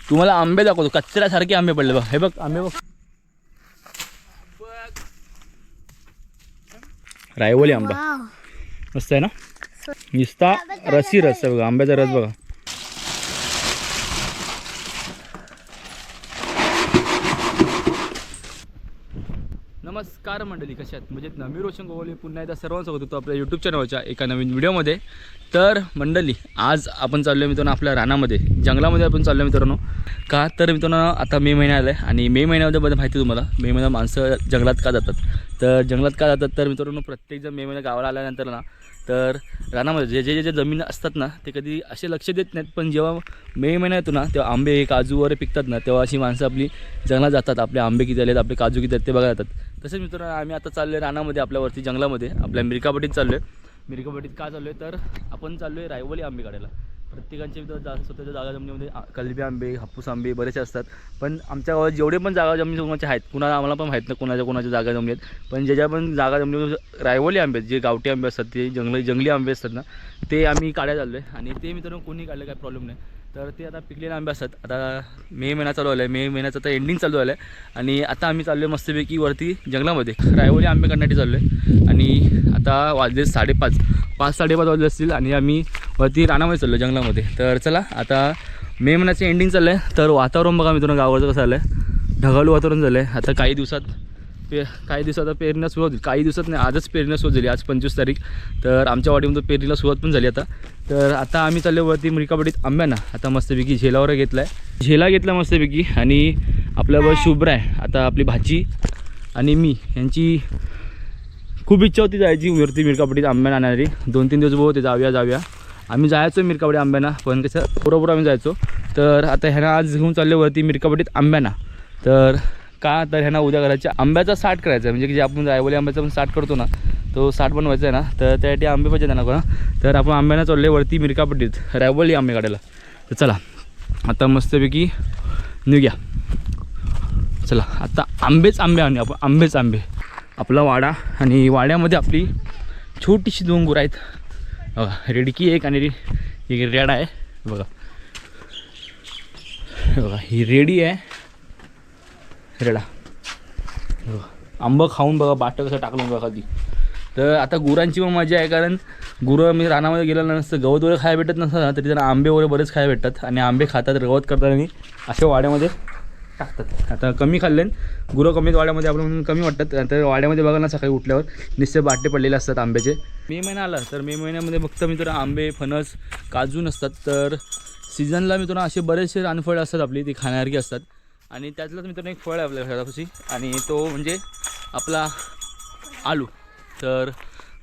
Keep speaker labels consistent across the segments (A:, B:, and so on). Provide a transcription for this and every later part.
A: तुम्हाला आंबे दाखवतो, कचऱ्यासारखे आंबे पडले बघ. हे बघ आंबे बघ, रायवली आंबा मस्त आहे ना. नुसता रस आहे बघा, आंब्याचा रस बघा. नमस्कार मंडळी, कशा आहेत? म्हणजे मी रोशन गोवले पुन्हा एकदा सर्वांचं होतो आपल्या यूट्यूब चॅनलच्या एका नवीन व्हिडिओमध्ये. तर मंडळी आज आपण चाललो आहे मित्रांनो आपल्या रानामध्ये, जंगलामध्ये आपण चाललो आहे मित्रांनो. का तर मित्रांनो आता मे महिना आला आहे आणि मे महिन्यामध्ये माहिती तुम्हाला मे महिन्यात माणसं जंगलात का जातात. तर जंगलात का जातात तर मित्रांनो प्रत्येकजण मे महिन्यात गावाला आल्यानंतर ना तर रानामध्ये जे जे जमीन असतात ना ते कधी असे लक्ष देत नाहीत. पण जेव्हा मे महिना येतो ना तेव्हा आंबे काजू वगैरे पिकतात ना तेव्हा अशी माणसं आपली जंगलात जातात. आपले आंबे किती आलेत, आपले काजू किती आहेत ते बघायला जातात. तसेच मित्रांनो आम्ही आता चाललो आहे रानामध्ये आपल्यावरती जंगलामध्ये आपल्या मिरकापट्टीत चाललो आहे. मिरकापट्टीत का चाललो आहे तर आपण चाललो आहे रायवली आंबे काढायला. प्रत्येकांच्या मित्र स्वतःच्या जागा जमिनीमध्ये कलबी आंबे, हापूस आंबे बरेचसे असतात. पण आमच्या गावात जेवढे पण जागा जमिनी कोणाच्या आहेत, कुणाला आम्हाला पण माहीत नाही कोणाच्या जागा जमिनी आहेत. पण ज्याच्या पण जागा जमिनी रायवली आंबे जे गावठी आंबे असतात ते जंगली आंबे असतात ना ते आम्ही काढायला चाललो आहे. आणि ते मित्रांनो कोणी काढलं काय प्रॉब्लेम नाही. तर ते आता पिकलेले आंबे असतात. आता मे महिना चालू आला आहे, मे महिन्याचं आता एंडिंग चालू आलं आहे आणि आता आम्ही चाललो आहे मस्तपैकी वरती जंगलामध्ये रायवली आंबे काढण्यासाठी चाललो आहे. आणि आता वाजले 5:30 वाजले असतील आणि आम्ही वरती रानामध्ये चाललो जंगलामध्ये. तर चला आता मे महिन्याचं एंडिंग चाललं आहे. तर वातावरण बघा मित्रांनो गावाचं कसं आलं आहे, ढगाळू वातावरण झालं आहे. आता काही दिवसात पेरणीला सुरुवात होईल. काही दिवसात नाही, आजच पेरणीला सुरुवात झाली. आज 25 तारीख. तर आमच्या वाडीमध्ये पेरणीला सुरुवात पण झाली आता. तर आता आम्ही चाललो वरती मिरकापट्टीत आंब्याना. आता मस्तपैकी झेलावर घेतला आहे, झेला घेतला मस्तपैकी. आणि आपल्यावर शुभ्र आहे आता आपली भाची आणि मी यांची खूप इच्छा होती जायची वरती मिरकापट्टीत आंब्याना आणणारी. 2-3 दिवस होते जाऊया आम्ही जायचो मिरकापट्टी आंब्याना. पण कसं बरोबर आम्ही जायचो. तर आता ह्यांना आज घेऊन चालले वरती मिरकापट्टीत आंब्याना. तर का तर ह्यांना उद्या घराच्या आंब्याचा साठ करायचा आहे. म्हणजे की जे आपण रायवली आंब्याचा पण साठ करतो ना तो साठ बनवायचा आहे ना. तर त्यासाठी आंबे पाहिजे त्यांना कोणा. तर आपण आंब्याना चालले वरती मिरकापट्टीत रायवली आंबे काढायला. तर चला आता मस्तपैकी निघूया. चला आता आंबेच आंबे आणू आपण, आंबेच आंबे. आपला वाडा आणि वाड्यामध्ये आपली छोटीशी 2 गुरं आहेत बघा. रेडकी एक आणि एक रेडा आहे बघा. बघा ही रेडी आहे, रेडा बघा. आंबं खाऊन बघा बाटं कसं टाकलं बघा ती. तर आता गुरांची पण मजा आहे, कारण गुरं मी रानामध्ये गेलं नसतं गवत वगैरे खायला भेटत नसतं ना तरी त्यांना आंबे वगैरे बरेच खायला भेटतात. आणि आंबे खातात, गवत करतात आणि असे वाड्यामध्ये टाकतात. आता कमी खाल्ले गुरं कमीत वाड्यामध्ये आपण कमी वाटतात. तर वाड्यामध्ये बघा ना सकाळी उठल्यावर निश्चय बाटे पडलेले असतात आंब्याचे. मे महिना आला तर मे महिन्यामध्ये फक्त मित्र आंबे, फणस, काजू नसतात. तर सीझनला मित्रांनो असे बरेचसे रानफळं असतात आपली, ती खाण्यासारखी असतात. आणि त्यातलंच मित्रांनो एक फळ आहे आपल्या घरापाशी आणि तो म्हणजे आपला आलू. तर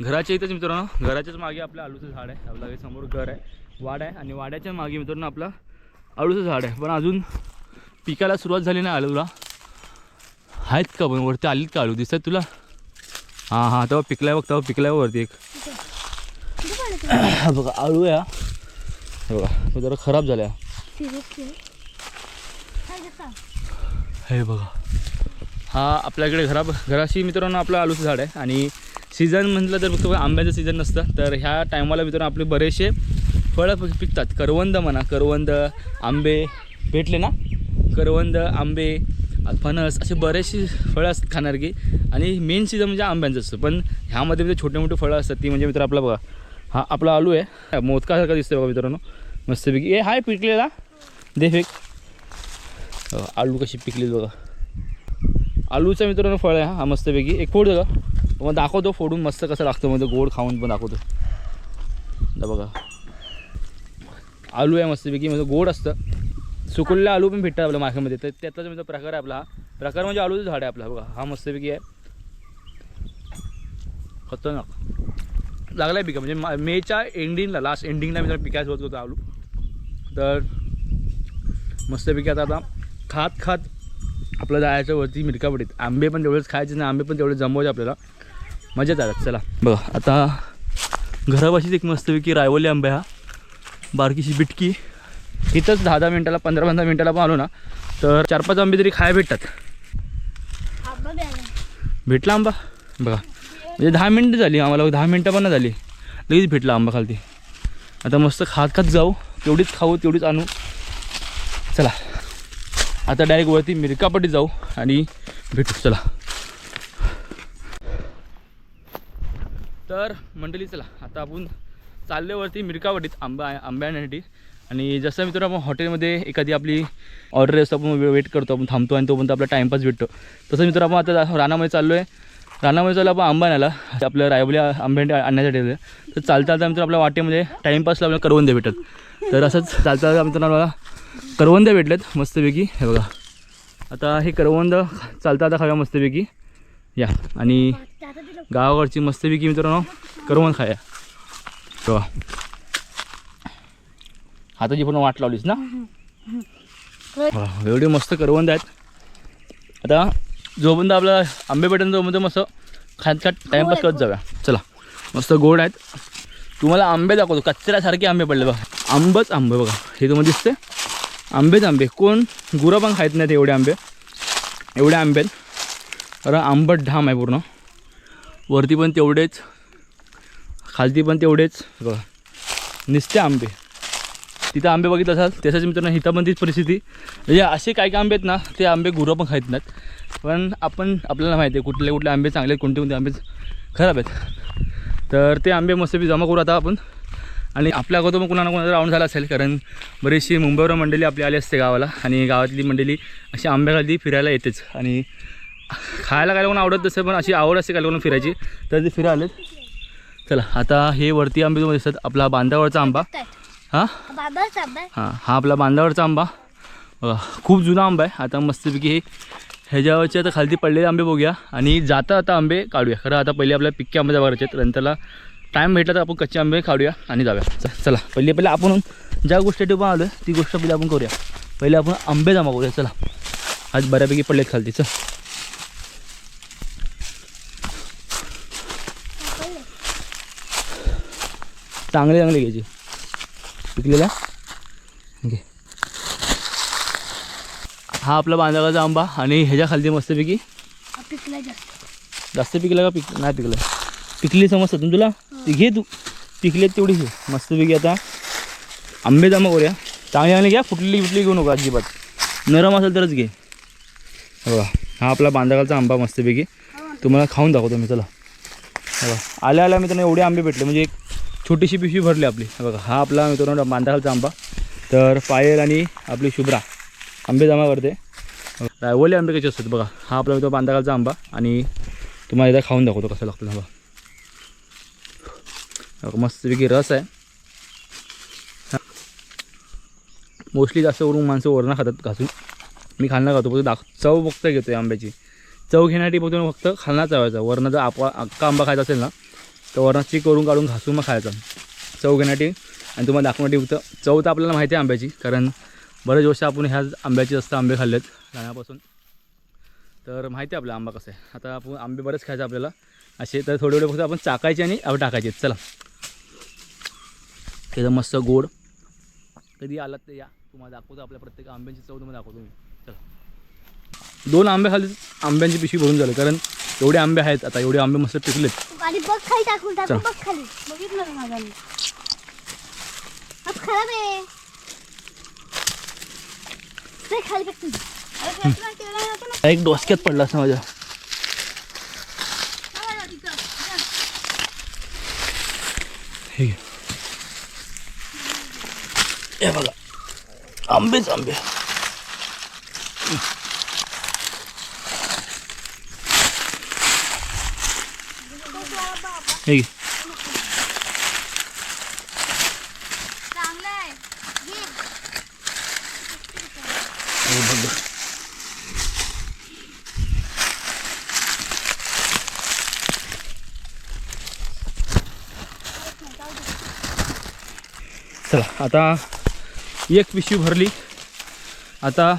A: घराच्या इथंच मित्रांनो घराच्याच मागे आपलं आलूचं झाड आहे. आपल्या समोर घर आहे, वाडा आहे आणि वाड्याच्या मागे मित्रांनो आपलं आलूचं झाड आहे. पण अजून पिकाला सुरुवात झाली नाही आलूला. आहेत का पण वरती आलीत का आलू दिसतात तुला? हां तेव्हा पिकलाय बघ, तेव्हा पिकलाय वरती एक बघा आळू आहे. बघा तो जरा खराब झाला हे बघा. हा आपल्याकडे घराशी मित्रांनो आपलं आलूचं झाड आहे. आणि सीझन म्हटलं तर फक्त आंब्याचं सीझन नसतं. तर ह्या टायमाला मित्रांनो आपले बरेचसे फळं पिकतात. करवंद म्हणा, करवंद आंबे भेटले ना, करवंद आंबे फणस असे बरेचसे फळं असतात खाणारकी. आणि मेन सीझन म्हणजे आंब्यांचं असतं. पण ह्यामध्ये म्हणजे छोटे मोठे फळं असतात ती म्हणजे मित्र आपला बघा हा आपला आलू आहे, मोदकासारखा दिसतो बघा मित्रांनो मस्तपैकी. ए हाय पिकलेला दे फेक. आलू कशी पिकलेली बघा. आलूचा मित्रांनो फळ आहे हा मस्तपैकी. एक फोड बघा मग दाखवतो फोडून मस्त कसं लागतं, म्हणजे गोड खाऊन पण दाखवतो. बघा आलू आहे मस्तपैकी, म्हणजे गोड असतं. सुकुल्ला आलू पण भेटतात आपल्या मार्केटमध्ये. तर त्यातलाच म्हणजे प्रकार आहे आपला हा. प्रकार म्हणजे आलूचं झाड आहे आपला बघा. हा मस्तपैकी आहे, खतरनाक लागला आहे पिका. म्हणजे मेच्या एंडिंगला लास्ट एंडिंगला मी पिकायचं होत होतं आलू. तर मस्तपैकी आता खात आपलं जायचं वरती मिरकापट्टीत. आंबे पण तेवढेच खायचे नाही, आंबे पण तेवढे जमवायचे आपल्याला, मजा जातात. चला बघा आता घरापाशीच एक मस्तपैकी रायवली आंबे हा बारकीशी बिटकी. इथंच 10-10 मिनटाला 15-15 मिनटाला पण आलो ना तर 4-5 आंबे तरी खायला भेटतात. भेटला आंबा बघा. म्हणजे 10 मिनटं झाली आम्हाला, 10 मिनटं पण नाही झाली लगेच भेटला आंबा खालती. आता मस्त खात जाऊ, तेवढीच खाऊ तेवढीच आणू. चला आता डायरेक्ट वरती मिरकापट्टी जाऊ आणि भेटू. चला तर मंडळी चला आता आपण चाललो वरती मिरकापट्टीत आंबा आणण्यासाठी. आणि जसं मित्रांनो आपण हॉटेलमध्ये एखादी आपली ऑर्डर असतो, आपण वेट करतो, आपण थांबतो आणि तोपर्यंत आपला टाईमपास भेटतो. तसं मित्रांनो आपण आता रानामध्ये चाललो आहे. रानामध्ये चाललो आपण आंबा आणायला, आपलं रायवली आंबे आणण्यासाठी. तर चालता मित्रांनो आपल्या वाटेमध्ये टाईमपासला आपल्याला करवंदे भेटत. तर असंच चालता मित्रांनो मला करवंदे भेटलेत मस्तपैकी. हे बघा आता हे करवंद चालता आता खाऊया मस्तपैकी या. आणि गावाकडची मस्तपैकी मित्रांनो करवंद खाया. बघा हाताची पण वाट लावलीस ना. एवढे मस्त करवंद आहेत. आता जोपर्यंत आपला आंबे भेटेल तोपर्यंत मस्त खात टाईमपास करत जाऊया. चला मस्त गोड आहेत. तुम्हाला आंबे दाखवतो, कचऱ्यासारखे आंबे पडले बघा. आंबच आंबे बघा, हे तुम्हाला दिसते आंबेच आंबे. कोण गुरं पण खायत नाहीत एवढे आंबे. एवढे आंबे आहेत. अरे आंबट ढाम आहे पूर्ण. वरती पण तेवढेच, खालती पण तेवढेच बघा, निसते आंबे. तिथं आंबे बघितलं असाल तसंच मित्रांनो इथं पण तीच परिस्थिती. म्हणजे असे काही आंबे आहेत ना, ते आंबे गुरं पण खायत नाहीत. पण आपल्याला माहिती आहे कुठले कुठले आंबे चांगले आहेत, कोणते कोणते आंबे खराब आहेत. तर ते आंबे मस्तपैकी जमा करू आता आपण. आणि आपल्या अगोदर मग कुणाला कोणाला राऊंड झाला असेल, कारण बरीचशी मुंबईवर मंडळी आपली आली असते गावाला. आणि गावातली मंडळी अशी आंब्याखाली फिरायला येतेच. आणि खायला काय कोण आवडत नसेल, पण अशी आवड असते काय कोण फिरायची, तर ते फिरायला आलेत. चला आता हे वरती आंबे तुम्हाला दिसतात, आपला बांधावरचा आंबा. हां हां हा आपला बांधावरचा आंबा बघा, खूप जुना आंबा आहे. आता मस्तपैकी हे ह्याच्यावरचे आता खालती पडलेले आंबे बघूया आणि जाता आता आंबे काढूया. खरं आता पहिले आपल्या पिक्के आंबे बघायचे आहेत, नंतरला टाईम भेटला तर आपण कच्चे आंबे काढूया आणि जाऊया. चला पहिले आपण ज्या गोष्टीसाठी पण आलो ती गोष्ट पहिले आपण करूया. पहिले आपण आंबे जमा करूया. चला आज बऱ्यापैकी पडलेत खालती. चल चांगले चांगले घ्यायचे पिकलेला. ओके हा आपला बांधागाचा आंबा. आणि ह्याच्या खालती मस्तपैकी जास्त पिकला का नाही पिकला, पिकली समजतात ना तुला, ती घे तू. पिकलेत तेवढी घे मस्तपैकी. आता आंबे जमा करूया. चांगले चांगले घ्या, फुटली घेऊ नका अजिबात. नरम असेल तरच घे. बघा हा आपला बांधागाचा आंबा मस्तपैकी तुम्हाला खाऊन दाखवतो मी. चला बघा आल्या मित्रांनो एवढे आंबे भेटले, म्हणजे एक छोटीशी पिशवी भरली आपली. बघा हा आपला मित्रांनो बांधागाचा आंबा. तर पायल आणि आपली शुभ्रा आंबे जमा करते. रायवली आंबे कसे असतात बघा. हा आपला मित्र बांधागाचा आंबा. आणि तुम्हाला एकदा खाऊन दाखवतो कसं लागतं. बघा मस्तपैकी रस आहे. मोस्टली जास्त करून माणसं वरणं खातात घासून. मी खालना खातो, फक्त चव फक्त घेतो आंब्याची. चव घेण्यासाठी फक्त खालना चावायचा. वरनं जर अख्खा आंबा खायचा असेल ना, तर वरनं चिक करून काढून घासून मग खायचा चव घेण्यासाठी. आणि तुम्हाला दाखवण्यासाठी फक्त चव तर आपल्याला माहिती आहे आंब्याची, कारण बरेच वर्ष आपण ह्या आंब्याचे जास्त आंबे खाल्लेत लहानापासून. तर माहिती आहे आपला आंबा कसा आहे. आता आपण आंबे बरेच खायचे आपल्याला असे. तर थोडे फक्त आपण चाकायचे आणि आपण टाकायचे. चला त्याचं मस्त गोड. कधी आलात तर या, तुम्हाला दाखवतो आपल्या प्रत्येक आंब्यांची चव तुम्हाला दाखवतो मी. चला 2 आंबे खाली आंब्यांची पिशवी भरून झालं, कारण एवढे आंबे आहेत. आता एवढे आंबे मस्त पिकलेत. एक डोसक्यात पडला असं माझ्या. हे बघा आंबेच आंबे. हे चला आता एक पिशवी भरली. आता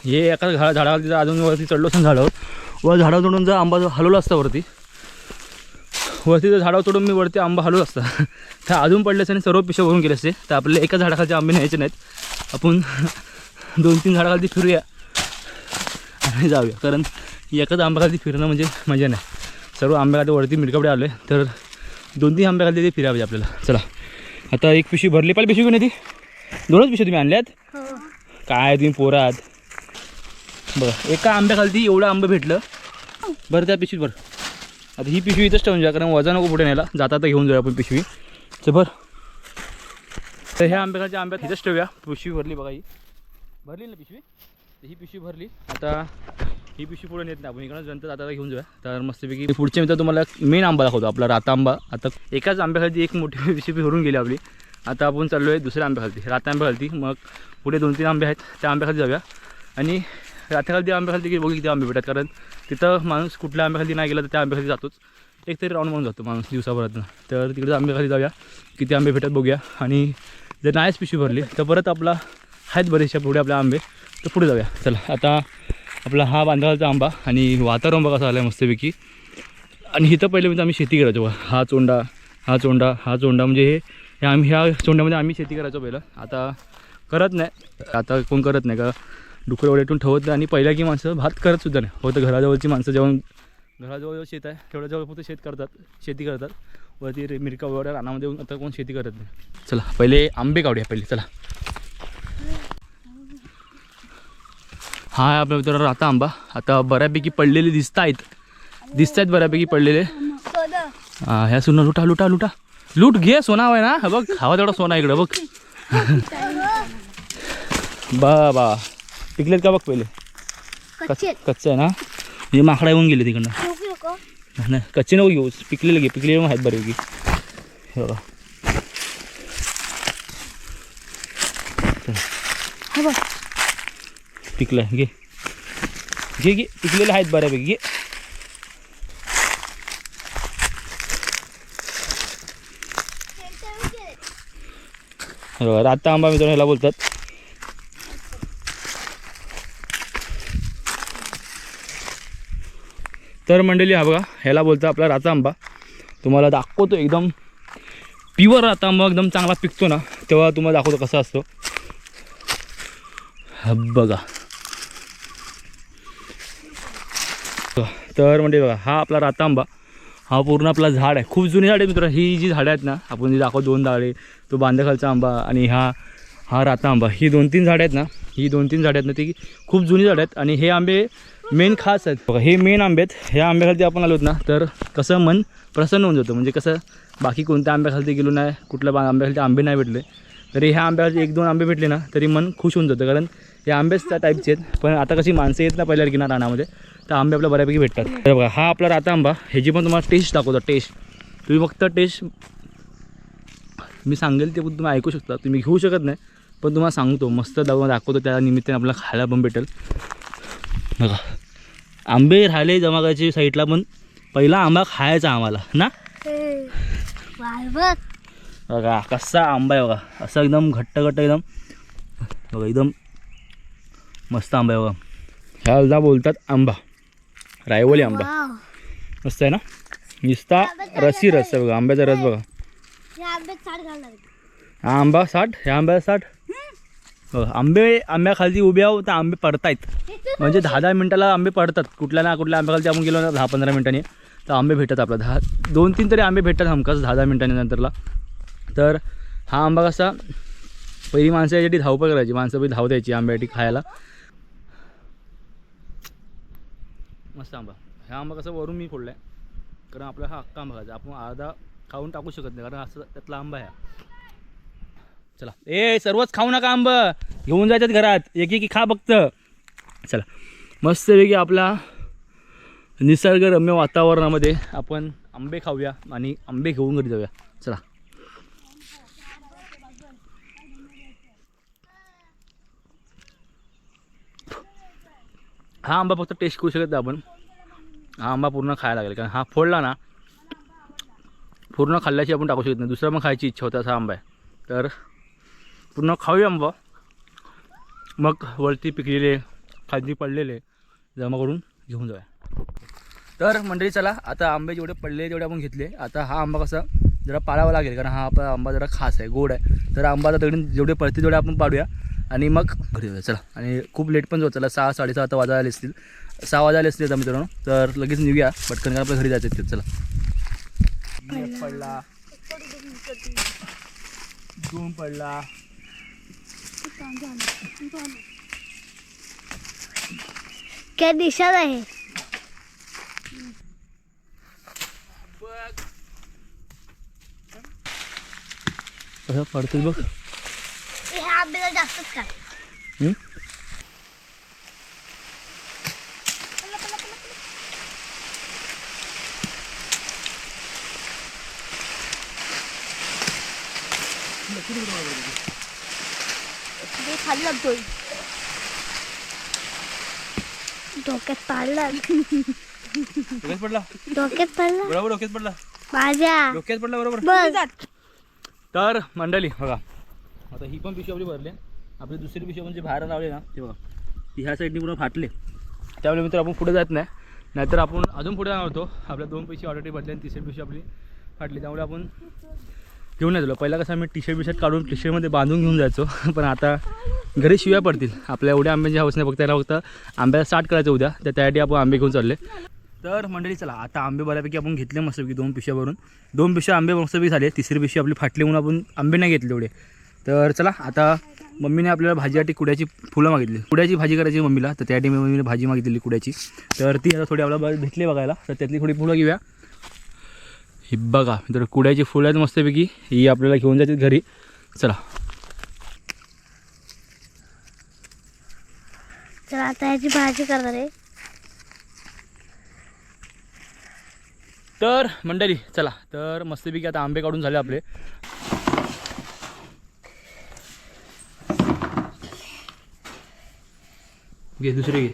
A: हे एका झाडावर तिथं अजून वरती चढलो असं झाडावर. वर झाडावर चढून जर आंबा हलवला असता वरती जर झाडावर चढून मी वरती आंबा हलवला असता तर अजून पडले असते आणि सर्व पिशव्या भरून गेले असते. तर आपल्याला एका झाडाखालचे आंबे न्यायचे नाहीत. आपण 2-3 झाडाखालती फिरूया आणि जाऊया, कारण एकाच आंब्याखालती फिरणं म्हणजे मजा नाही. सर्व आंब्याखाली वरती मिरकापडे आलो आहे, तर 2-3 आंब्याखाली ते फिरावे आपल्याला. चला आता एक पिशवी भरली. पहिली पिशवी कोणी ती 2च पिशवी तुम्ही आणल्यात काय? तुम्ही पोरात बघा एका आंब्याखाली एवढं आंबे भेटलं. बरं त्या पिशवीत बरं. आता ही पिशवी इथंच ठेवून जा, कारण वजन नको पुढे न्यायला. जाता घेऊन जाऊया आपण पिशवी. बरं तर ह्या आंब्याखालच्या आंब्यात इथंच ठेवूया. पिशवी भरली बघा, ही भरली ना पिशवी. तर ही पिशवी भरली. आता ही पिशवी पुढे नेत नाही आपण, इकडं नंतर आता घेऊन जाऊया. तर मस्तपैकी पुढच्या मित्र तुम्हाला मेन आंबा दाखवतो, आपला राता आंबा. आता एकाच आंब्याखाली एक मोठी पिशवी भरून गेली आपली. आता आपण चाललो आहे दुसऱ्या आंब्याखाली, राता आंब्याखाली. मग पुढे 2-3 आंबे आहेत, त्या आंब्याखाली जाऊया. आणि रात्याखाली आंब्याखाली बघू किती आंबे भेटतात, कारण तिथं माणूस कुठल्या आंब्याखाली नाही गेला तर त्या आंब्याखाली जातोच. एक तरी राऊंड मारून जातो माणूस दिवसाभरातनं. तर तिकडे आंब्याखाली जाऊया, किती आंबे भेटतात बघूया. आणि जर नाहीच पिशवी भरली तर परत आपला आहेत बरेचशा पुढे आपले आंबे, तर पुढे जाऊया. चला आता आपला हा बांधावरचा आंबा आणि वातावरण बघा कसं आलं आहे मस्तपैकी. आणि इथं पहिले म्हणजे आम्ही शेती करायचो बघा. हा चोंडा, हा चोंडा, हा चोंडा, म्हणजे हे आम्ही ह्या चोंड्यामध्ये आम्ही शेती करायचो पहिलं. आता करत नाही, आता कोण करत नाही का, डुकर वडेटून ठेवत नाही. आणि पहिल्या की माणसं भात करतसुद्धा नाही. फक्त घराजवळची माणसं जेवण, घराजवळ शेत आहे तेवढ्याजवळ फक्त शेती करतात. वरती मिरका वगैरे रानामध्ये येऊन आता कोण शेती करत नाही. चला पहिले आंबे काढूया पहिले. चला हा आहे आपल्या मित्रांनो राता आंबा. आता बऱ्यापैकी पडलेले दिसत आहेत बऱ्यापैकी पडलेले. ह्या सुना लुटा लुटा लुटा लूट घे, सोना आहे ना. बघ हवा तेवढा सोना इकडं बघ. बा पिकलेत का बघ पहिले. कच्चे आहे ना, हे माकडा येऊन गेले तिकडनं. नाही कच्चे नको घेऊ, पिकलेले घे. पिकलेले आहेत बऱ्यापैकी. हे बघा पिकलं घे घे घे, पिकलेले आहेत बऱ्यापैकी घे. राता आंबा मित्रांनो ह्याला बोलतात. तर मंडळी हा बघा ह्याला बोलतं आपला राता आंबा. तुम्हाला दाखवतो एकदम प्युअर राता आंबा एकदम चांगला पिकतो ना, तेव्हा तुम्हाला दाखवतो कसा असतो. हा बघा. तर म्हणजे बघा हा आपला राता आंबा, हा पूर्ण आपला झाड आहे. खूप जुनी झाड आहे मित्र. ही जी झाडं आहेत ना, आपण जी दाखवतो 2 झाडे, तो बांधखालचा आंबा आणि हा राता आंबा, ही 2-3 झाडं आहेत ना, ही 2-3 झाडं आहेत ना, ती खूप जुनी झाडं आहेत. आणि हे आंबे मेन खास आहेत बघा. हे मेन आंबे आहेत. ह्या आंब्याखाली आपण आलोत ना, तर कसं मन प्रसन्न होऊन जातं. म्हणजे कसं बाकी कोणत्या आंब्याखाली गेलो नाही, कुठल्या आंब्याखाली आंबे नाही भेटले, तरी ह्या आंब्याखाली 1-2 आंबे भेटले ना तरी मन खुश होऊन जातं. कारण हे आंबेच त्या टाईपचे आहेत. पण आता कशी माणसं येत ना पहिल्यासारखी ना रानामध्ये, तर आंबे आपल्या बऱ्यापैकी भेटतात. तर बघा हा आपला राता आंबा, ह्याची पण तुम्हाला टेस्ट दाखवतो. टेस्ट तुम्ही फक्त टेस्ट मी सांगेल ते पण तुम्ही ऐकू शकता. तुम्ही घेऊ शकत नाही, पण तुम्हाला सांगतो मस्त दाखवतो. त्या निमित्ताने आपल्याला खायला पण भेटेल. बघा आंबे राहिले जमा करायचे साईडला, पण पहिला आंबा खायचा आम्हाला ना. बघा कसा आंबा आहे बघा, असा एकदम घट्ट एकदम बघा, एकदम मस्त आंबा आहे बघा. ह्याला बोलतात आंबा, रायवली आंबा. मस्त आहे ना, नुसता रस आहे बघा, आंब्याचा रस बघा. हा आंबा 60, ह्या आंब्याला 60. बघा आंब्याखाली उभे आहो तर आंबे पडतायत. म्हणजे 10-10 मिनिटाला आंबे पडतात. कुठल्या ना कुठल्या आंब्याखाली आपण गेलो ना 10-15 मिनिटांनी तर आंबे भेटतात आपल्याला. 2-3 तरी आंबे भेटतात हमखास 10-10 मिनिटांनी नंतरला. तर हा आंबा कसा, पहिली माणसं यासाठी धावपळ करायची, माणसं पहिली धाव द्यायची आंब्यासाठी खायला. मस्त आंबा. ह्या आंबा कसं वरून मी फोडला आहे, कारण आपला हा अख्खा आंबा खायचा. आपण अर्धा खाऊन टाकू शकत नाही, कारण असं त्यातला आंबा आहे. चला सर्वच खाऊ नका, आंबा घेऊन जायच्यात घरात, एक खा फक्त. चला मस्तपैकी आपला निसर्गरम्य वातावरणामध्ये आपण आंबे खाऊया आणि आंबे घेऊन घरी जाऊया. चला हा आंबा फक्त टेस्ट करू शकत नाही आपण, हा आंबा पूर्ण खायला लागेल. कारण हा फोडला ना पूर्ण खाल्ल्याची आपण टाकू शकत नाही. दुसरा मग खायची इच्छा होते असा आंबा आहे. तर पूर्ण खाऊया आंबा, मग वरती पिकलेले खाली पडलेले जमा करून घेऊन जाऊया. तर मंडळी चला आता आंबे जेवढे पडले तेवढे आपण घेतले. आता हा आंबा कसा जरा पाडावा लागेल, कारण हा आपला आंबा जरा खास आहे, गोड आहे. तर आंबा आता जेवढे पडते तेवढे आपण पाडूया आणि मग घरी जाऊया. चला, आणि खूप लेट पण जाऊ. चला 6-6:30 आता वाजायला असतील, 6 वाजायला असतील आता मित्रांनो. तर लगेच निघूया पटकन, कारण आपल्या घरी जायचं आहे. चला पडला, 2 पडला,
B: डोक्यात दिसत आहे.
A: कसं पडतोय बघ.
B: ह्या आंब्याला जास्तच काय. खाली लागतोय. डोक्यात पडला.
A: डोक्यात पडला
B: डोक्यात पडला.
A: बरोबर, डोक्यात पडला,
B: माझ्या
A: डोक्यात पडला बरोबर.
B: बघ.
A: तर मंडळी बघा, आता ही पण पिशवी आपली भरली. आपली दुसरी पिशवी म्हणजे बाहेर लावली ना, ते बघा ती ह्या साईडनी पूर्ण फाटले. त्यामुळे मित्र आपण पुढे जात नाही, नाहीतर आपण अजून पुढे जाणार होतो. आपल्या 2 पिशवी ऑलरेडी भरली आणि तिसरी पिशवी आपली फाटली. त्यामुळे आपण घेऊन नाही झालो. पहिला कसं आम्ही टी शर्ट काढून टी शर्टमध्ये बांधून घेऊन जायचो, पण आता घरी शिव्या पडतील. आपल्या एवढ्या आंब्याची हवस नाही, फक्त याला फक्त आंब्याला स्टार्ट करायचं उद्या, तर त्यासाठी आपण आंबे घेऊन चालले. तर मंडळी चला, आता आंबे बऱ्यापैकी आपण घेतले मस्तपैकी 2 पिशव्या भरून. 2 पिशव्या आंबे मस्तपैकी झाले. तिसरी पिशवी आपली फाटली म्हणून आपण आंबे नाही घेतले एवढे. तर चला, आता मम्मीने आपल्याला भाजीसाठी कुड्याची फुलं मागितली. कुड्याची भाजी करायची मम्मीला, तर त्यासाठी मम्मीने भाजी मागितली कुड्याची. तर ती आता थोडी आपल्याला भेटली बघायला, तर त्यातली थोडी फुलं घेऊया. ही बघा तर कुड्याची फुलं आहेत मस्तपैकी, ही आपल्याला घेऊन जायची घरी. चला
B: चला आता याची भाजी करणार आहे.
A: तर मंडळी चला, तर मस्तपैकी आता आंबे काढून झाले आपले. घे दुसरे घे.